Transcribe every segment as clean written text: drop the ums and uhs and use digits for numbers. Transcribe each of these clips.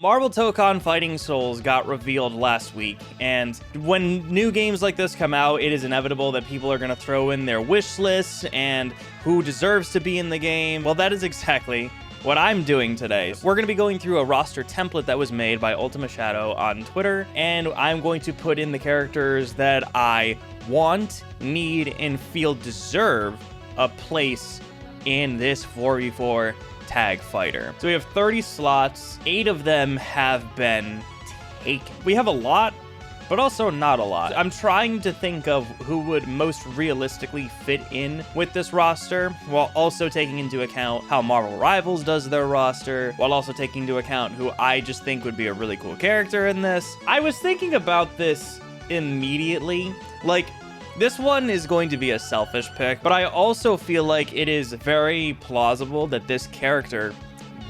Marvel Tokon Fighting Souls got revealed last week, and when new games like this come out, it is inevitable that people are going to throw in their wish lists and who deserves to be in the game. Well, that is exactly what I'm doing today. We're going to be going through a roster template that was made by Ultima Shadow on Twitter, and I'm going to put in the characters that I want, need, and feel deserve a place in this 4v4 tag fighter. So we have 30 slots, 8 of them have been taken. We have a lot, but also not a lot. I'm trying to think of who would most realistically fit in with this roster, while also taking into account how Marvel Rivals does their roster, while also taking into account who I just think would be a really cool character in this. I was thinking about this immediately, like, this one is going to be a selfish pick, but I also feel like it is very plausible that this character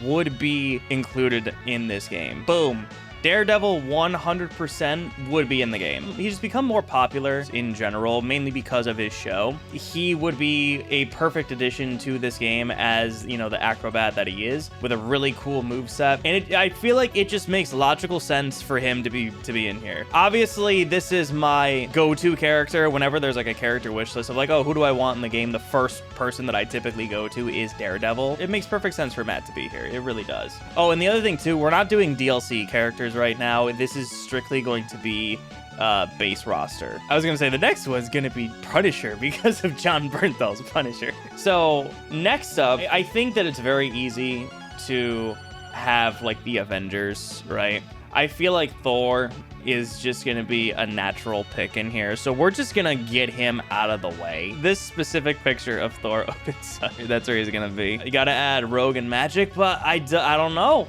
would be included in this game. Boom. Daredevil 100% would be in the game. He's become more popular in general, mainly because of his show. He would be a perfect addition to this game as, you know, the acrobat that he is, with a really cool moveset. And I feel like it just makes logical sense for him to be in here. Obviously, this is my go-to character. Whenever there's like a character wish list of like, oh, who do I want in the game? The first person that I typically go to is Daredevil. It makes perfect sense for Matt to be here. It really does. Oh, and the other thing too, we're not doing DLC characters right now. This is strictly going to be base roster. I was gonna say the next one's gonna be Punisher because of John Bernthal's Punisher. So next up, I think that it's very easy to have like the Avengers, right? I feel like Thor is just gonna be a natural pick in here, so we're just gonna get him out of the way. This specific picture of Thor opens up. That's where he's gonna be. You gotta add Rogue and Magic, but I don't know.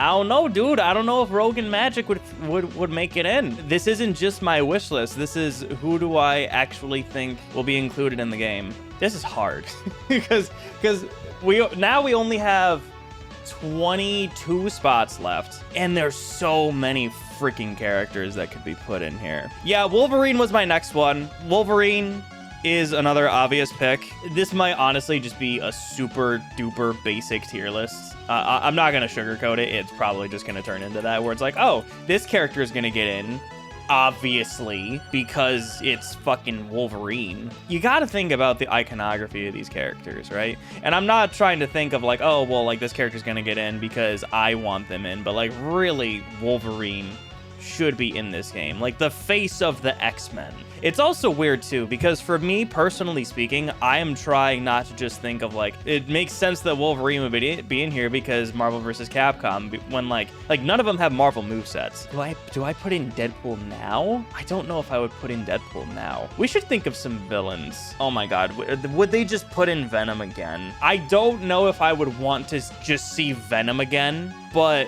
I don't know, dude. I don't know if Rogue and Magic would make it in. This isn't just my wish list. This is who do I actually think will be included in the game. This is hard because we only have 22 spots left, and there's so many freaking characters that could be put in here. Yeah, Wolverine was my next one. Wolverine is another obvious pick. This might honestly just be a super duper basic tier list. I'm not gonna sugarcoat it. It's probably just gonna turn into that, where it's like, oh, this character is gonna get in, obviously, because it's fucking Wolverine. You gotta think about the iconography of these characters, right? And I'm not trying to think of like, oh, well, like this character's gonna get in because I want them in, but like really, Wolverine should be in this game, like the face of the X-Men. It's also weird too, because for me personally speaking, I am trying not to just think of like, it makes sense that Wolverine would be in here because Marvel vs. Capcom, when like none of them have Marvel movesets. Do I put in Deadpool now? I don't know if I would put in Deadpool now. We should think of some villains. Oh my god, would they just put in Venom again? I don't know if I would want to just see Venom again, but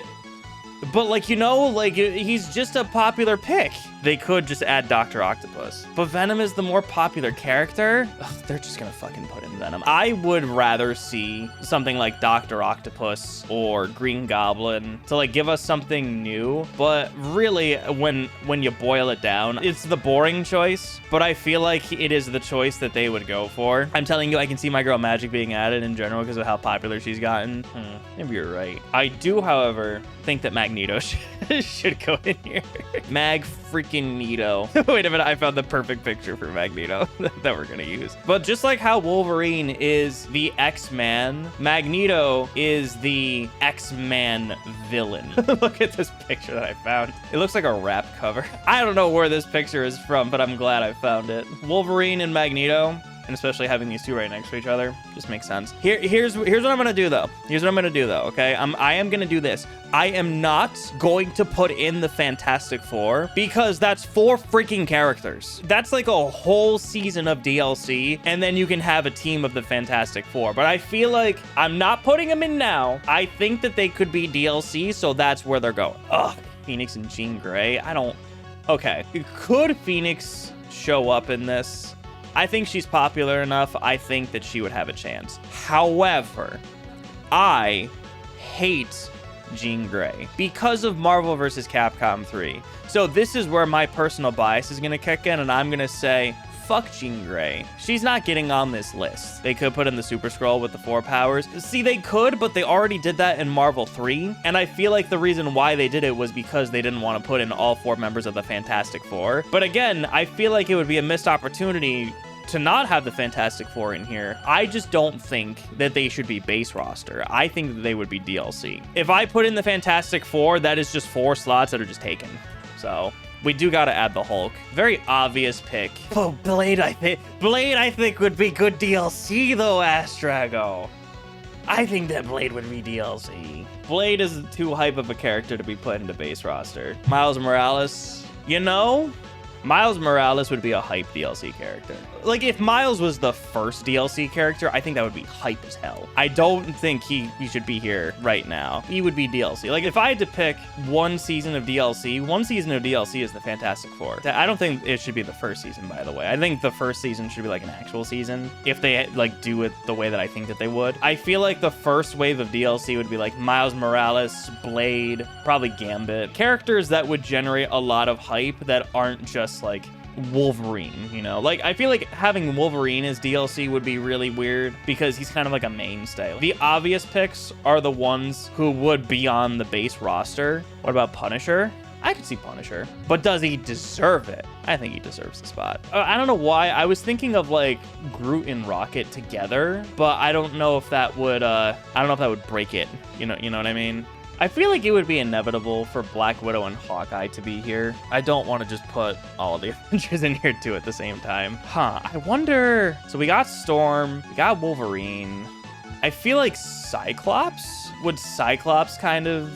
like, you know, like he's just a popular pick. They could just add Dr. Octopus, but Venom is the more popular character. Ugh, they're just gonna fucking put in Venom. I would rather see something like Dr. Octopus or Green Goblin to like give us something new, but really when you boil it down, it's the boring choice, but I feel like it is the choice that they would go for. I'm telling you, I can see my girl Magic being added in general because of how popular she's gotten. Maybe you're right. I do, however, think that Magneto should go in here. Mag freaking Neato. Wait a minute, I found the perfect picture for Magneto that we're gonna use. But just like how Wolverine is the X-Man, Magneto is the X-Man villain. Look at this picture that I found. It looks like a rap cover. I don't know where this picture is from, but I'm glad I found it. Wolverine and Magneto, and especially having these two right next to each other, just makes sense. Here's what I'm gonna do though. Okay, I am gonna do this. I am not going to put in the Fantastic Four because that's 4 freaking characters. That's like a whole season of DLC, and then you can have a team of the Fantastic Four. But I feel like I'm not putting them in now. I think that they could be DLC, so that's where they're going. Ugh, Phoenix and Jean Grey. Okay, could Phoenix show up in this? I think she's popular enough. I think that she would have a chance. However, I hate Jean Grey because of Marvel vs. Capcom 3. So this is where my personal bias is going to kick in, and I'm going to say, fuck Jean Grey. She's not getting on this list. They could put in the Super Skrull with the 4 powers. See, they could, but they already did that in Marvel 3. And I feel like the reason why they did it was because they didn't want to put in all 4 members of the Fantastic Four. But again, I feel like it would be a missed opportunity to not have the Fantastic Four in here. I just don't think that they should be base roster. I think that they would be DLC. If I put in the Fantastic Four, that is just 4 slots that are just taken. So we do gotta add the Hulk. Very obvious pick. Oh, Blade, I think would be good DLC though, Astrago. I think that Blade would be DLC. Blade is too hype of a character to be put into base roster. Miles Morales, you know, Miles Morales would be a hype DLC character. Like, if Miles was the first DLC character, I think that would be hype as hell. I don't think he should be here right now. He would be DLC. Like, if I had to pick one season of DLC is the Fantastic Four. I don't think it should be the first season, by the way. I think the first season should be like an actual season, if they like do it the way that I think that they would. I feel like the first wave of DLC would be like Miles Morales, Blade, probably Gambit. Characters that would generate a lot of hype that aren't just like Wolverine, you know? Like, I feel like having Wolverine as DLC would be really weird because he's kind of like a mainstay. The obvious picks are the ones who would be on the base roster. What about Punisher? I could see Punisher, but does he deserve it? I think he deserves the spot. I don't know why. I was thinking of like Groot and Rocket together, but I don't know if that would, break it. You know what I mean? I feel like it would be inevitable for Black Widow and Hawkeye to be here. I don't want to just put all of the Avengers in here too at the same time. I wonder. So we got Storm, we got Wolverine. I feel like Cyclops? Would Cyclops kind of...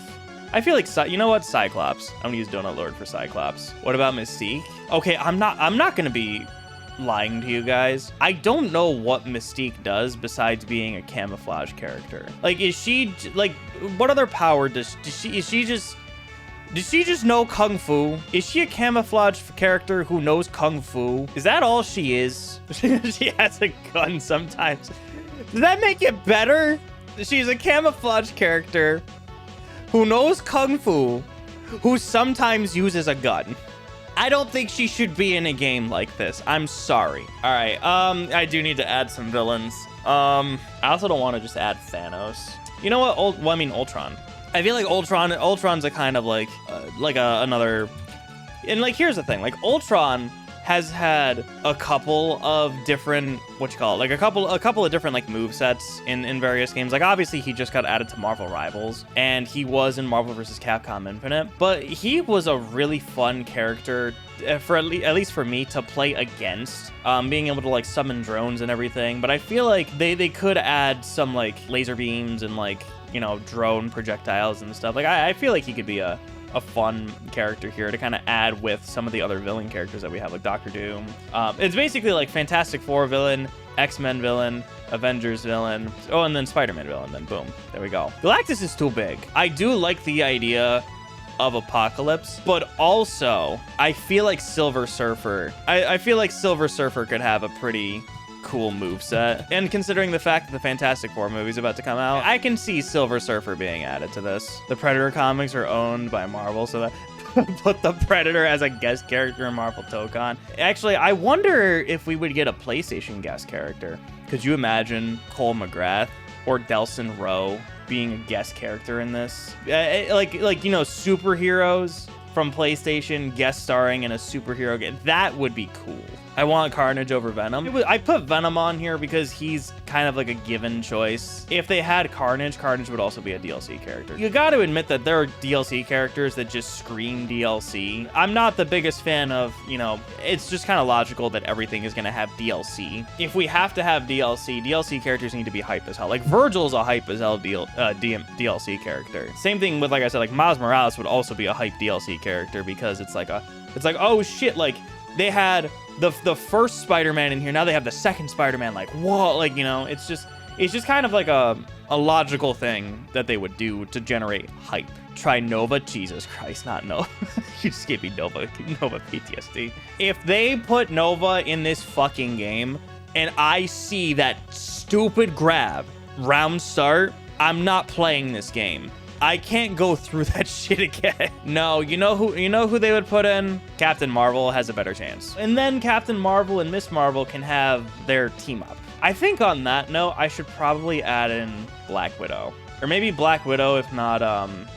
I feel like, you know what? Cyclops. I'm gonna use Donut Lord for Cyclops. What about Mystique? Okay, I'm not gonna be lying to you guys. I don't know what Mystique does besides being a camouflage character. Like, is she like, what other power does she just know kung fu? Is she a camouflage character who knows kung fu? Is that all she is? She has a gun sometimes. Does that make it better? She's a camouflage character who knows kung fu, who sometimes uses a gun. I don't think she should be in a game like this. I'm sorry. All right. I do need to add some villains. I also don't want to just add Thanos. You know what? Ultron. I feel like Ultron's a kind of like another. And like, here's the thing. Like, Ultron has had a couple of different, a couple of different like move sets in various games. Like, obviously he just got added to Marvel Rivals and he was in Marvel vs. Capcom Infinite, but he was a really fun character for at least for me to play against, being able to like summon drones and everything. But I feel like they could add some like laser beams and like, you know, drone projectiles and stuff. Like, I feel like he could be a fun character here to kind of add with some of the other villain characters that we have, like Doctor Doom. It's basically like Fantastic Four villain, X-Men villain, Avengers villain, and then Spider-Man villain, then boom, there we go. Galactus is too big. I do like the idea of Apocalypse, but also I feel like Silver Surfer. I feel like Silver Surfer could have a pretty cool moveset. And considering the fact that the Fantastic Four movie is about to come out, I can see Silver Surfer being added to this. The Predator comics are owned by Marvel, so that put the Predator as a guest character in Marvel Tokon. Actually, I wonder if we would get a PlayStation guest character. Could you imagine Cole McGrath or Delson Rowe being a guest character in this? Like you know, superheroes from PlayStation guest starring in a superhero game. That would be cool. I want Carnage over Venom. I put Venom on here because he's kind of like a given choice. If they had Carnage would also be a DLC character. You got to admit that there are DLC characters that just scream DLC. I'm not the biggest fan of, you know, it's just kind of logical that everything is going to have DLC. If we have to have DLC characters need to be hype as hell. Like, Virgil's a hype as hell DLC character. Same thing with, like I said, like Miles Morales would also be a hype DLC character because it's like, oh shit, like they had the first Spider-Man in here, now they have the second Spider-Man, like, whoa, like, you know, it's just kind of like a logical thing that they would do to generate hype. Try Nova, Jesus Christ, not Nova. You just gave me Nova PTSD. If they put Nova in this fucking game and I see that stupid grab round start, I'm not playing this game. I can't go through that shit again. No, you know who they would put in? Captain Marvel has a better chance. And then Captain Marvel and Miss Marvel can have their team up. I think on that note, I should probably add in Black Widow. Or maybe Black Widow, if not, I'm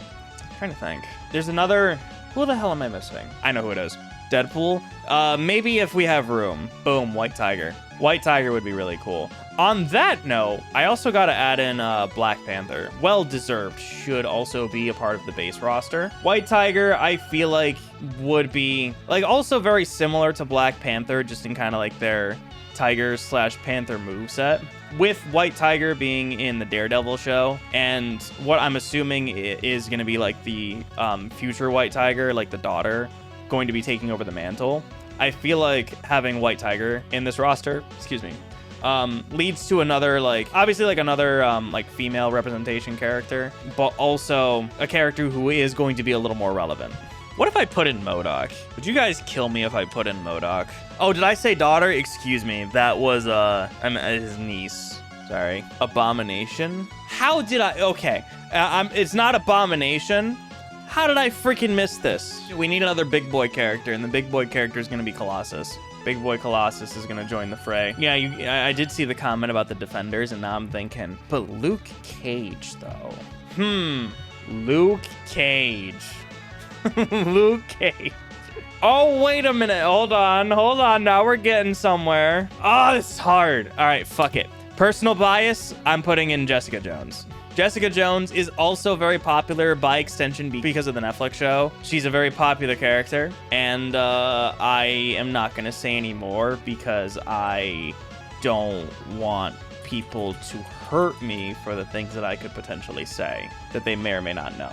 trying to think. There's another, who the hell am I missing? I know who it is. Deadpool. Maybe if we have room. Boom, White Tiger. White Tiger would be really cool. On that note, I also got to add in Black Panther. Well-deserved, should also be a part of the base roster. White Tiger, I feel like, would be, like, also very similar to Black Panther, just in kind of like their Tiger/Panther moveset. With White Tiger being in the Daredevil show, and what I'm assuming is going to be like the future White Tiger, like the daughter, going to be taking over the mantle. I feel like having White Tiger in this roster, leads to another, like, obviously like another like female representation character, but also a character who is going to be a little more relevant. What if I put in MODOK? Would you guys kill me if I put in MODOK? Oh, did I say daughter? Excuse me. That was his niece. Sorry. Abomination? How did I? Okay. It's not Abomination. How did I freaking miss this? We need another big boy character, and the big boy character is going to be Colossus. Big boy Colossus is going to join the fray. Yeah, I did see the comment about the Defenders, and now I'm thinking, but Luke Cage, though. Luke Cage. Luke Cage. Oh, wait a minute. Hold on. Now we're getting somewhere. Oh, this is hard. All right, fuck it. Personal bias, I'm putting in Jessica Jones. Jessica Jones is also very popular by extension because of the Netflix show. She's a very popular character, and I am not going to say any more because I don't want people to hurt me for the things that I could potentially say that they may or may not know.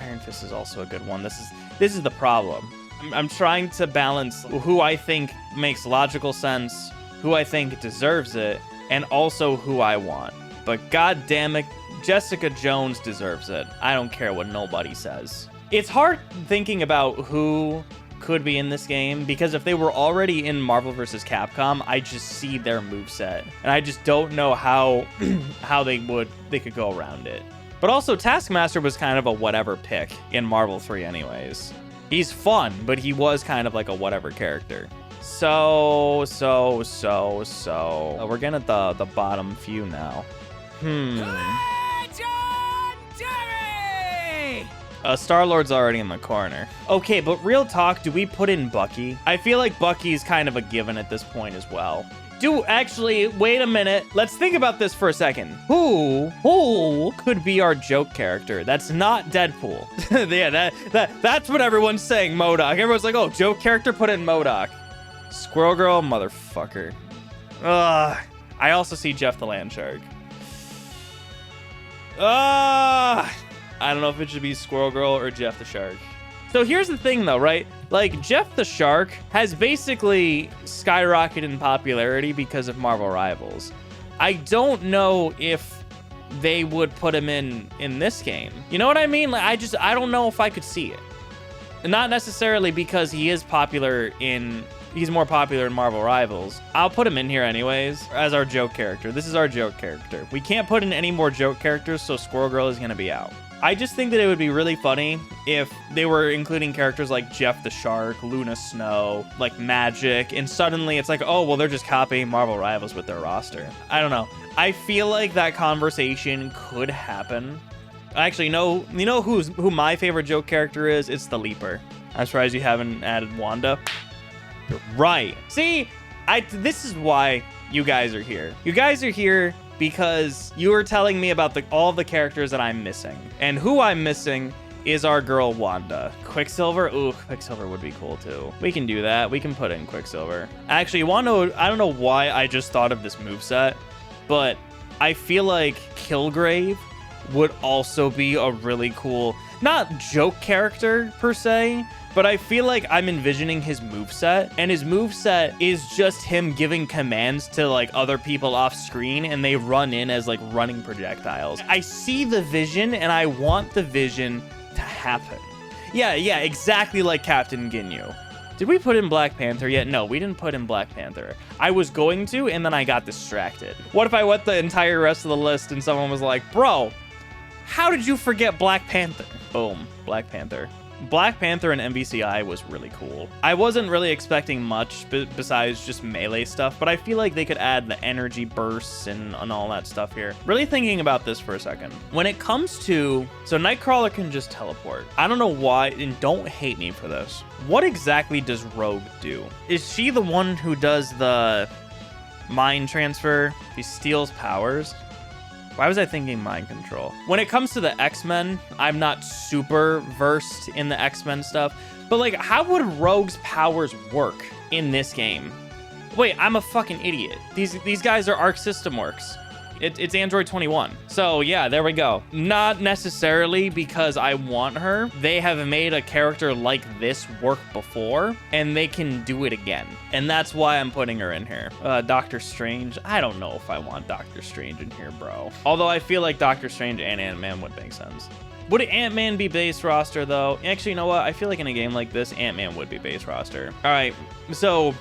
Iron Fist is also a good one. This is the problem. I'm trying to balance who I think makes logical sense, who I think deserves it, and also who I want. But god damn it, Jessica Jones deserves it. I don't care what nobody says. It's hard thinking about who could be in this game, because if they were already in Marvel vs. Capcom, I just see their moveset, and I just don't know how they could go around it. But also, Taskmaster was kind of a whatever pick in Marvel 3 anyways. He's fun, but he was kind of like a whatever character. So we're getting at the bottom few now. Star-Lord's already in the corner. Okay, but real talk, do we put in Bucky? I feel like Bucky's kind of a given at this point as well. Actually, wait a minute. Let's think about this for a second. Who could be our joke character? That's not Deadpool. Yeah, that's what everyone's saying, MODOK. Everyone's like, oh, joke character, put in MODOK. Squirrel Girl, motherfucker. I also see Jeff the Land Shark. I don't know if it should be Squirrel Girl or Jeff the Shark. So here's the thing, though, right? Like, Jeff the Shark has basically skyrocketed in popularity because of Marvel Rivals. I don't know if they would put him in this game. You know what I mean? Like, I don't know if I could see it. Not necessarily because he is popular he's more popular in Marvel Rivals. I'll put him in here anyways as our joke character. This is our joke character. We can't put in any more joke characters, so Squirrel Girl is going to be out. I just think that it would be really funny if they were including characters like Jeff the Shark, Luna Snow, like Magic, and suddenly it's like, oh, well, they're just copying Marvel Rivals with their roster. I don't know. I feel like that conversation could happen. Actually, you know who my favorite joke character is? It's the Leaper. I'm surprised you haven't added Wanda. You're right. See, this is why you guys are here. You guys are here because you were telling me about all the characters that I'm missing. And who I'm missing is our girl Wanda. Quicksilver? Ooh, Quicksilver would be cool too. We can do that. We can put in Quicksilver. Actually, I don't know why I just thought of this moveset, but I feel like Kilgrave would also be a really cool, not joke character per se, but I feel like I'm envisioning his moveset, and his moveset is just him giving commands to like other people off screen, and they run in as like running projectiles. I see the vision, and I want the vision to happen. Yeah, exactly like Captain Ginyu. Did we put in Black Panther yet? No, we didn't put in Black Panther. I was going to, and then I got distracted. What if I went the entire rest of the list and someone was like, bro, How did you forget Black Panther? Boom, Black Panther. Black Panther and MVCI was really cool. I wasn't really expecting much besides just melee stuff, but I feel like they could add the energy bursts and all that stuff here. Really thinking about this for a second. When it comes to, so Nightcrawler can just teleport. I don't know why, and don't hate me for this. What exactly does Rogue do? Is she the one who does the mind transfer? He steals powers? Why was I thinking mind control? When it comes to the X-Men, I'm not super versed in the X-Men stuff, but like, how would Rogue's powers work in this game? Wait, I'm a fucking idiot. These guys are Arc System Works. It's Android 21. So yeah, there we go. Not necessarily because I want her. They have made a character like this work before, and they can do it again. And that's why I'm putting her in here. Doctor Strange. I don't know if I want Doctor Strange in here, bro. Although I feel like Doctor Strange and Ant-Man would make sense. Would Ant-Man be base roster, though? Actually, you know what? I feel like in a game like this, Ant-Man would be base roster. All right, so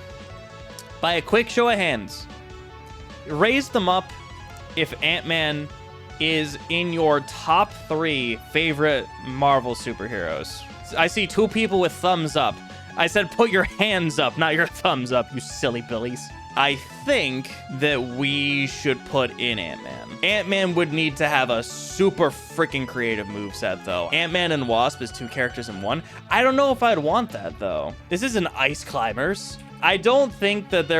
by a quick show of hands, raise them up if Ant-Man is in your top 3 favorite Marvel superheroes. I see 2 people with thumbs up. I said put your hands up, not your thumbs up, you silly billies. I think that we should put in Ant-Man. Ant-Man would need to have a super freaking creative moveset, though. Ant-Man and Wasp is 2 characters in 1. I don't know if I'd want that, though. This is an Ice Climbers. I don't think that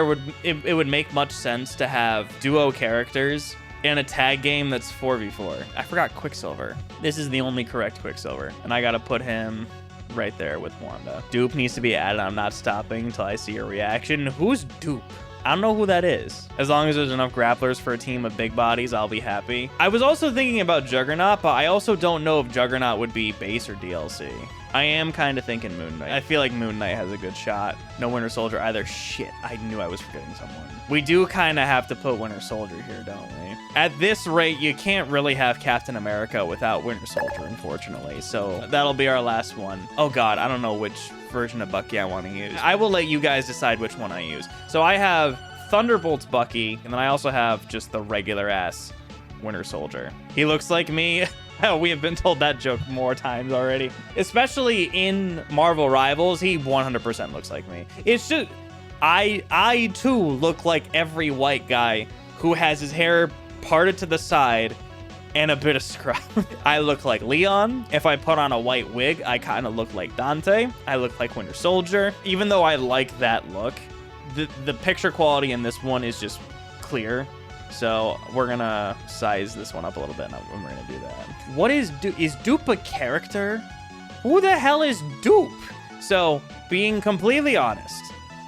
it would make much sense to have duo characters in a tag game that's 4v4. I forgot Quicksilver. This is the only correct Quicksilver, and I gotta put him right there with Wanda. Dupe needs to be added. I'm not stopping until I see a reaction. Who's Dupe? I don't know who that is. As long as there's enough grapplers for a team of big bodies, I'll be happy. I was also thinking about Juggernaut, but I also don't know if Juggernaut would be base or DLC. I am kind of thinking Moon Knight. I feel like Moon Knight has a good shot. No Winter Soldier either. Shit, I knew I was forgetting someone. We do kind of have to put Winter Soldier here, don't we? At this rate, you can't really have Captain America without Winter Soldier, unfortunately. So that'll be our last one. Oh God, I don't know which version of Bucky I want to use. I will let you guys decide which one I use. So I have Thunderbolt's Bucky, and then I also have just the regular ass Winter Soldier. He looks like me. We have been told that joke more times already. Especially in Marvel Rivals, he 100% looks like me. It's just, I too look like every white guy who has his hair parted to the side and a bit of scrub. I look like Leon. If I put on a white wig, I kind of look like Dante. I look like Winter Soldier. Even though I like that look, the picture quality in this one is just clear. So we're gonna size this one up a little bit, and we're gonna do that. What is Dupe a character? Who the hell is Dupe? So, being completely honest,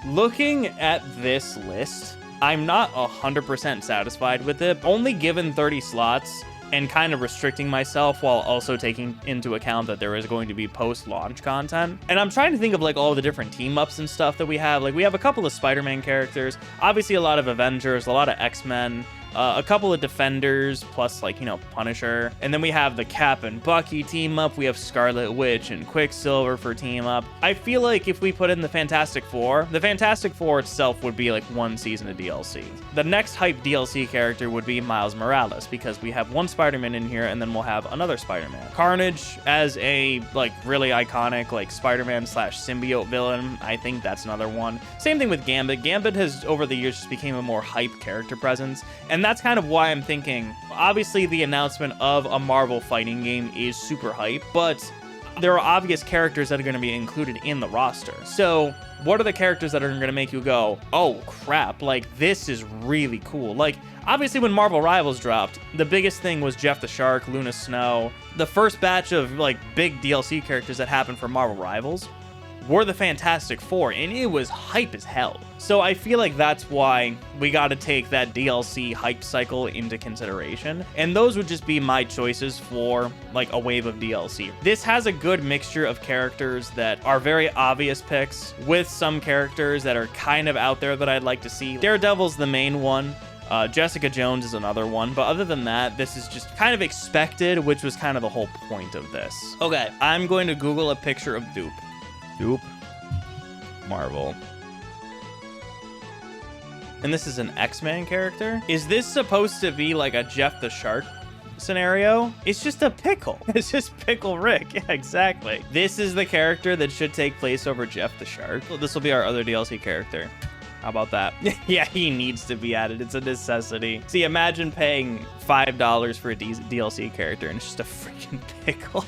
looking at this list, I'm not 100% satisfied with it. Only given 30 slots and kind of restricting myself while also taking into account that there is going to be post-launch content. And I'm trying to think of like all the different team-ups and stuff that we have. Like we have a couple of Spider-Man characters, obviously a lot of Avengers, a lot of X-Men, a couple of Defenders, plus like, you know, Punisher. And then we have the Cap and Bucky team up. We have Scarlet Witch and Quicksilver for team up. I feel like if we put in the Fantastic Four itself would be like 1 season of DLC. The next hype DLC character would be Miles Morales, because we have 1 Spider-Man in here, and then we'll have another Spider-Man. Carnage as a like really iconic like Spider-Man / symbiote villain. I think that's another one. Same thing with Gambit. Gambit has over the years just became a more hype character presence. And that's kind of why I'm thinking, obviously the announcement of a Marvel fighting game is super hype, but there are obvious characters that are going to be included in the roster. So what are the characters that are going to make you go, oh crap, like this is really cool? Like obviously when Marvel Rivals dropped, the biggest thing was Jeff the Shark, Luna Snow. The first batch of like big DLC characters that happened for Marvel Rivals were the Fantastic Four, and it was hype as hell. So I feel like that's why we got to take that DLC hype cycle into consideration, and those would just be my choices for like a wave of DLC. This has a good mixture of characters that are very obvious picks, with some characters that are kind of out there that I'd like to see. Daredevil's the main one. Jessica Jones is another one, but other than that, this is just kind of expected, which was kind of the whole point of this. Okay, I'm going to Google a picture of Dupe. Dupe. Marvel. And this is an X-Men character? Is this supposed to be like a Jeff the Shark scenario, it's just a pickle. It's just Pickle Rick. Yeah, exactly. This is the character that should take place over Jeff the Shark. This will be our other DLC character. How about that? Yeah, he needs to be added. It's a necessity. See, imagine paying $5 for a DLC character and it's just a freaking pickle.